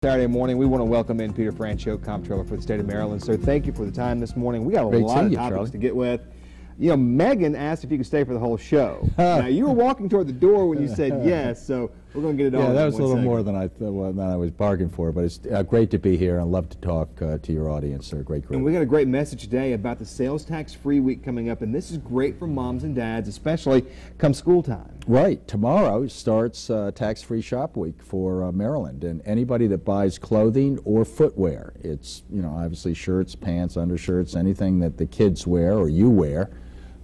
Saturday morning, we want to welcome in Peter Franchot, comptroller for the state of Maryland. So thank you for the time this morning. We got a lot of topics to get with. You know, Megan asked if you could stay for the whole show. Now, you were walking toward the door when you said yes, so we're going to get it on. Yeah, that was a little more than I was bargained for, but it's great to be here and love to talk to your audience. They're a great group. And we got a great message today about the sales tax-free week coming up, and this is great for moms and dads, especially come school time. Right. Tomorrow starts tax-free shop week for Maryland, and anybody that buys clothing or footwear, it's, you know, obviously shirts, pants, undershirts, anything that the kids wear or you wear,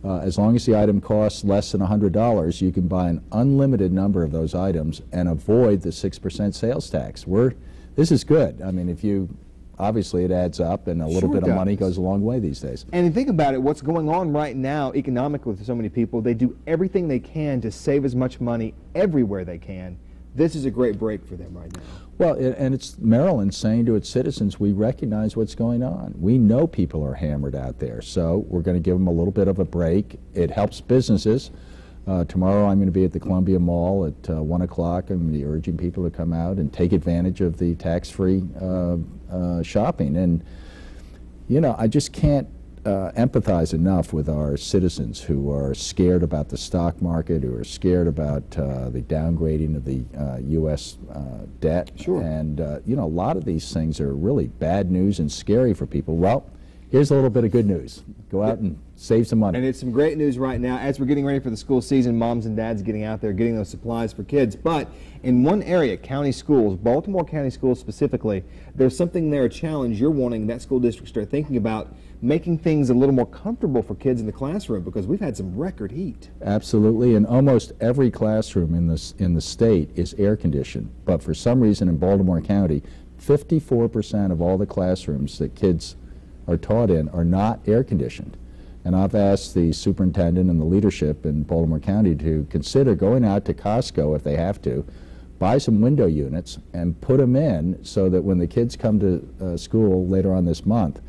as long as the item costs less than $100, you can buy an unlimited number of those items and avoid the 6% sales tax. This is good. I mean, obviously it adds up, and a little bit of money goes a long way these days. And think about it, what's going on right now economically with so many people, they do everything they can to save as much money everywhere they can. This is a great break for them right now. Well, and it's Maryland saying to its citizens, we recognize what's going on. We know people are hammered out there, so we're going to give them a little bit of a break. It helps businesses. Tomorrow I'm going to be at the Columbia Mall at 1 o'clock. I'm going to be urging people to come out and take advantage of the tax-free shopping. And, you know, I just can't empathize enough with our citizens who are scared about the stock market, who are scared about the downgrading of the U.S. debt. Sure. And, you know, a lot of these things are really bad news and scary for people. Well, here's a little bit of good news. Go out and save some money. And it's some great news right now. As we're getting ready for the school season, moms and dads getting out there, getting those supplies for kids. But in one area, county schools, Baltimore County Schools specifically, there's something there, a challenge you're wanting that school district to start thinking about, making things a little more comfortable for kids in the classroom, because we've had some record heat. Absolutely, and almost every classroom in the state is air conditioned. But for some reason in Baltimore County, 54% of all the classrooms that kids are taught in are not air conditioned. And I've asked the superintendent and the leadership in Baltimore County to consider going out to Costco if they have to, buy some window units and put them in so that when the kids come to school later on this month,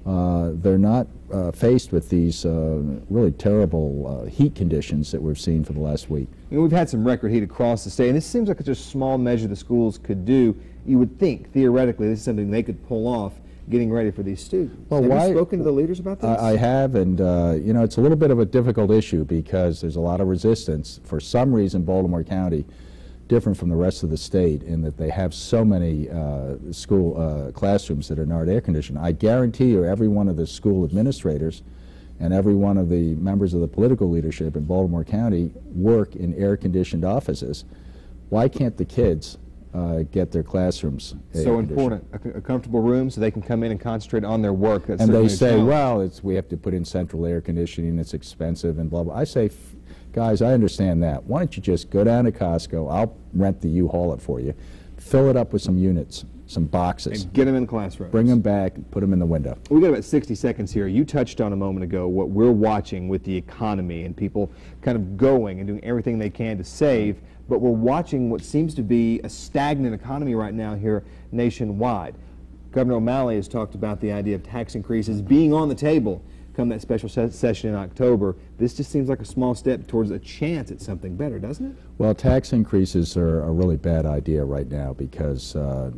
they're not faced with these really terrible heat conditions that we've seen for the last week. You know, we've had some record heat across the state, and this seems like it's just a small measure the schools could do. You would think, theoretically, this is something they could pull off getting ready for these students. Well, have you spoken to the leaders about this? I have, and you know, it's a little bit of a difficult issue because there's a lot of resistance. For some reason, Baltimore County, different from the rest of the state in that they have so many school classrooms that are not air conditioned. I guarantee you every one of the school administrators and every one of the members of the political leadership in Baltimore County work in air conditioned offices. Why can't the kids get their classrooms so important, a comfortable room so they can come in and concentrate on their work? That's and they say, well, we have to put in central air conditioning, it's expensive and blah, blah. I say, guys, I understand that. Why don't you just go down to Costco, I'll rent the U-Haul it for you, fill it up with some units, some boxes. And get them in the classrooms. Bring them back, put them in the window. We've got about 60 seconds here. You touched on a moment ago what we're watching with the economy and people kind of going and doing everything they can to save, but we're watching what seems to be a stagnant economy right now here nationwide. Governor O'Malley has talked about the idea of tax increases being on the table come that special session in October. This just seems like a small step towards a chance at something better, doesn't it? Well, tax increases are a really bad idea right now because the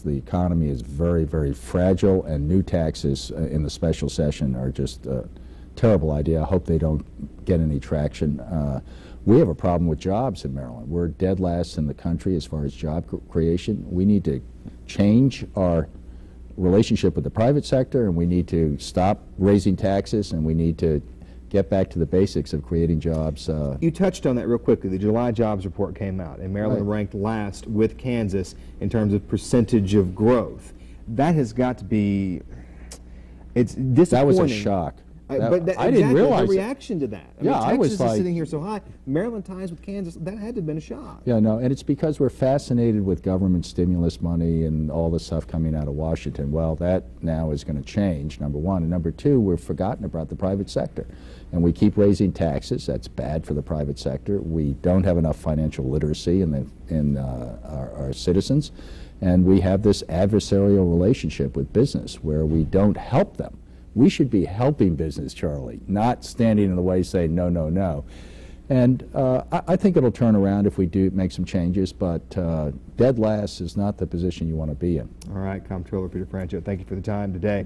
economy is very, very fragile, and new taxes in the special session are just a terrible idea. I hope they don't get any traction. We have a problem with jobs in Maryland. We're dead last in the country as far as job creation. We need to change our relationship with the private sector, and we need to stop raising taxes, and we need to get back to the basics of creating jobs. You touched on that real quickly. The July jobs report came out, and Maryland ranked last with Kansas in terms of percentage of growth. That has got to be, it's disappointing. That was a shock. I didn't realize the reaction to that. I mean, Texas I was like, is sitting here so high. Maryland ties with Kansas. That had to have been a shock. Yeah, no, and it's because we're fascinated with government stimulus money and all the stuff coming out of Washington. Well, that now is going to change, number one. And number two, we've forgotten about the private sector. And we keep raising taxes. That's bad for the private sector. We don't have enough financial literacy in our citizens. And we have this adversarial relationship with business where we don't help them. We should be helping business, Charlie, not standing in the way saying no, no, no. And I think it'll turn around if we do make some changes, but dead last is not the position you want to be in. All right, Comptroller Peter Franchot, thank you for the time today.